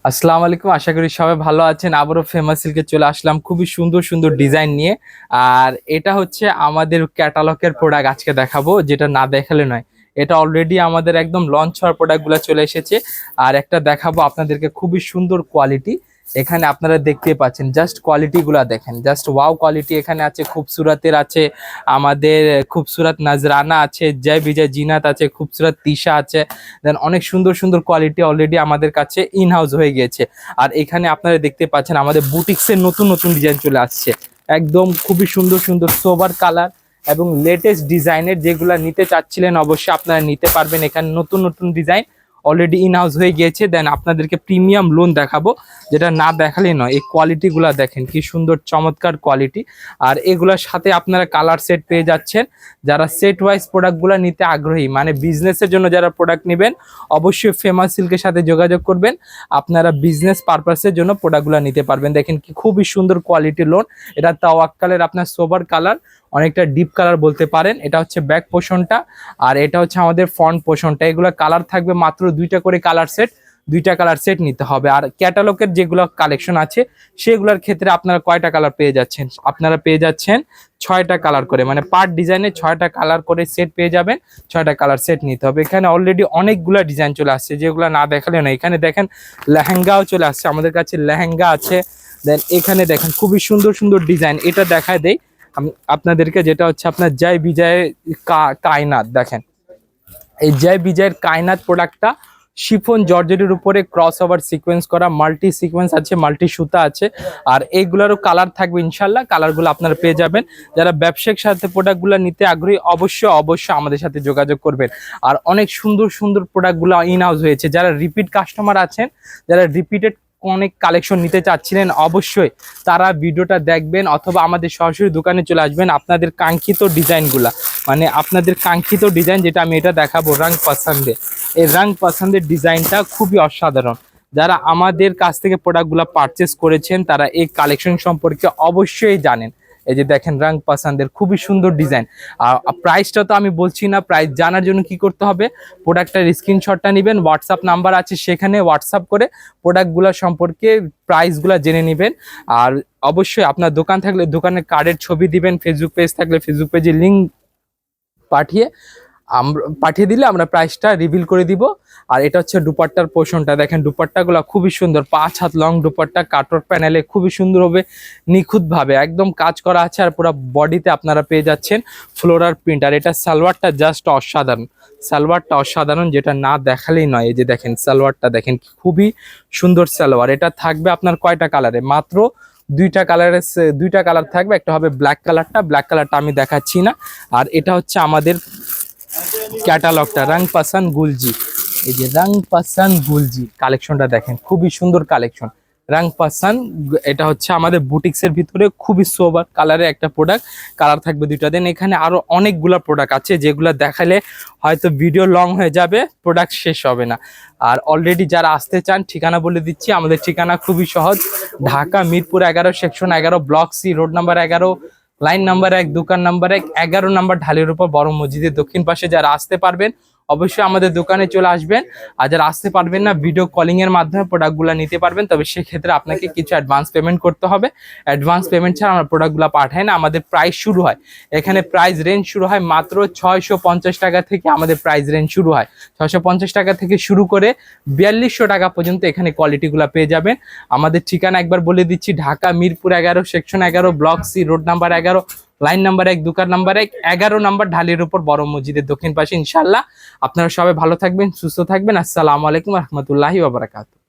আসসালামু আলাইকুম, আশা করি সবাই ভালো আছেন। আবারও ফেমাস সিল্কে চলে আসলাম খুবই সুন্দর সুন্দর ডিজাইন নিয়ে। আর এটা হচ্ছে আমাদের ক্যাটালগের প্রোডাক্ট আজকে দেখাবো, যেটা না দেখালে নয়। এটা অলরেডি আমাদের একদম লঞ্চ হওয়ার প্রোডাক্টগুলো চলে এসেছে। আর একটা দেখাবো আপনাদেরকে খুবই সুন্দর কোয়ালিটি। এখানে আপনারা দেখতেই পাচ্ছেন, জাস্ট কোয়ালিটিগুলো দেখেন, জাস্ট ওয়াও কোয়ালিটি। এখানে আছে খুবসুরতের আছে, আমাদের খুবসুরত নজরানা আছে, জয় বিজয় জিনাত আছে, খুবসুরত তিশা আছে। দেন অনেক সুন্দর সুন্দর কোয়ালিটি অলরেডি আমাদের কাছে ইন হাউস হয়ে গিয়েছে। আর এখানে আপনারা দেখতে পাচ্ছেন আমাদের বুটিক্সের নতুন নতুন ডিজাইন চলে আসছে, একদম খুবই সুন্দর সুন্দর সোবার কালার এবং লেটেস্ট ডিজাইনের। যেগুলা নিতে চাচ্ছিলেন অবশ্যই আপনারা নিতে পারবেন। এখানে নতুন নতুন ডিজাইন অলরেডি ইন হাউস হয়ে গিয়েছে। দেন আপনাদেরকে প্রিমিয়াম লোন দেখাবো, যেটা না দেখালে নয়। এই কোয়ালিটিগুলো দেখেন কি সুন্দর চমৎকার কোয়ালিটি। আর এগুলোর সাথে আপনারা কালার সেট পেয়ে যাচ্ছেন। যারা সেট ওয়াইজ প্রোডাক্টগুলো নিতে আগ্রহী, মানে বিজনেসের জন্য যারা প্রোডাক্ট নেবেন, অবশ্যই ফেমাস সিল্কের সাথে যোগাযোগ করবেন। আপনারা বিজনেস পারপাসের জন্য প্রোডাক্টগুলো নিতে পারবেন। দেখেন কি খুবই সুন্দর কোয়ালিটির লোন। এটা তাওয়াক্কালের আপনার সোবার কালার, অনেকটা ডিপ কালার বলতে পারেন। এটা হচ্ছে ব্যাক পোর্শনটা, আর এটা হচ্ছে আমাদের ফ্রন্ট পোর্শনটা। এগুলো কালার থাকবে মাত্র দুইটা করে কালার সেট, দুইটা কালার সেট নিতে হবে। আর ক্যাটালগের যেগুলো কালেকশন আছে সেগুলোর ক্ষেত্রে আপনারা কয়টা কালার পেয়ে যাচ্ছেন? আপনারা পেয়ে যাচ্ছেন 6টা কালার করে, মানে পার ডিজাইনে 6টা কালার করে সেট পেয়ে যাবেন। 6টা কালার সেট নিতে হবে। এখানে অলরেডি অনেকগুলো ডিজাইন চলে আসছে, যেগুলো না দেখালে না। এখানে দেখেন লেহেঙ্গাও চলে আসছে, আমাদের কাছে লেহেঙ্গা আছে। দেন এখানে দেখেন খুবই সুন্দর সুন্দর ডিজাইন। এটা দেখায় দেই আপনাদেরকে, যেটা হচ্ছে আপনার জয় বিজয় কায়নাত। দেখেন এই জয় বিজয়ের কায়নাত প্রোডাক্টটা শিফন জর্জেটের উপরে ক্রস ওভার সিকোয়েন্স করা, মাল্টি সিকোয়েন্স আছে, মাল্টি সুতা আছে। আর এইগুলোরও কালার থাকবে ইনশাল্লাহ, কালারগুলো আপনারা পেয়ে যাবেন। যারা ব্যবসায়িক সাথে প্রোডাক্টগুলো নিতে আগ্রহী অবশ্যই আমাদের সাথে যোগাযোগ করবেন। আর অনেক সুন্দর সুন্দর প্রোডাক্টগুলো ইন হাউস হয়েছে। যারা রিপিট কাস্টমার আছেন, যারা রিপিটেড অনেক কালেকশন নিতে চাচ্ছিলেন, অবশ্যই তারা ভিডিওটা দেখবেন অথবা আমাদের সরাসরি দোকানে চলে আসবেন। আপনাদের কাঙ্ক্ষিত ডিজাইনগুলা, মানে আপনাদের কাঙ্ক্ষিত ডিজাইন, যেটা আমি এটা দেখাবো রং পছন্দের, এই রং পছন্দের ডিজাইনটা খুবই অসাধারণ। যারা আমাদের কাছ থেকে প্রোডাক্টগুলো পারচেস করেছেন তারা এই কালেকশন সম্পর্কে অবশ্যই জানেন। এই যে দেখেন রং পছন্দের খুবই সুন্দর ডিজাইন। আর প্রাইসটা তো আমি বলছি না, প্রাইস জানার জন্য কি করতে হবে, প্রোডাক্টটার স্ক্রিনশটটা নেবেন, হোয়াটসঅ্যাপ নাম্বার আছে সেখানে হোয়াটসঅ্যাপ করে প্রোডাক্টগুলো সম্পর্কে প্রাইসগুলো জেনে নেবেন। আর অবশ্যই আপনার দোকান থাকলে দোকানের কার্ডের ছবি দিবেন, ফেসবুক পেজ থাকলে ফেসবুক পেজের লিঙ্ক পাঠিয়ে দিলে আমরা প্রাইসটা রিভিল করে দিব। আর এটা হচ্ছে দুপাট্টার পোর্শনটা। দেখেন দুপাট্টাগুলো খুবই সুন্দর, 5 হাত লং দুপাট্টা, কাটর প্যানেলে খুবই সুন্দরভাবে নিখুঁতভাবে একদম কাজ করা আছে। আর পুরো বডিতে আপনারা পেয়ে যাচ্ছেন ফ্লোরাল প্রিন্ট। আর এটা সালোয়ারটা জাস্ট অসাধারণ, সালোয়ারটা অসাধারণ, যেটা না দেখালেই নয়। এই যে দেখেন সালোয়ারটা দেখেন খুবই সুন্দর সালোয়ার। এটা থাকবে আপনার কয়টা কালারে? মাত্র দুইটা কালার থাকবে। একটা হবে ব্ল্যাক কালারটা আমি দেখাচ্ছি না। আর এটা হচ্ছে আমাদের ক্যাটালগটা রং পাসান গুলজি। এই যে রং পাসান গুলজি কালেকশনটা দেখেন খুবই সুন্দর কালেকশন। রং পাসান, এটা হচ্ছে আমাদের বুটিক্সের ভিতরে খুবই সোবার কালারের একটা প্রোডাক্ট। কালার থাকবে দুইটা। দেন এখানে আরো অনেকগুলা প্রোডাক্ট আছে, যেগুলো দেখালে হয়তো ভিডিও লং হয়ে যাবে, প্রোডাক্ট শেষ হবে না। আর অলরেডি যারা আসতে চান ঠিকানা বলে দিচ্ছি। আমাদের ঠিকানা খুবই সহজ, Dhaka Mirpur 11 section 11 block C road number 11 line number 1 দোকান নাম্বার 1 11 নাম্বার ঢালের উপর বড় মসজিদের দক্ষিণ পাশে। যারা আসতে পারবেন অবশ্যই আমাদের দোকানে চলে আসবেন। আর যারা আসতে পারবেন না, ভিডিও কলিং এর মাধ্যমে প্রোডাক্টগুলো নিতে পারবেন। তবে সেক্ষেত্রে আপনাকে কিছু অ্যাডভান্স পেমেন্ট করতে হবে। অ্যাডভান্স পেমেন্ট ছাড়া আমরা প্রোডাক্টগুলো পাঠাই না। আমাদের প্রাইস শুরু হয়, এখানে প্রাইস রেঞ্জ শুরু হয় মাত্র 650 টাকা থেকে। আমাদের প্রাইস রেঞ্জ শুরু হয় 650 টাকা থেকে শুরু করে 4200 টাকা পর্যন্ত এখানে কোয়ালিটিগুলো পেয়ে যাবেন। আমাদের ঠিকানা একবার বলে দিচ্ছি, Dhaka Mirpur 11 section 11 block C road number 11 line number 1 দোকান নাম্বার 1 11 নাম্বার ঢালের উপর বড় মসজিদের দক্ষিণ পাশে। ইনশাআল্লাহ আপনারা সবাই ভালো থাকবেন, সুস্থ থাকবেন। আসসালামু আলাইকুম রহমতুল্লাহি ওয়া বারাকাতুহু।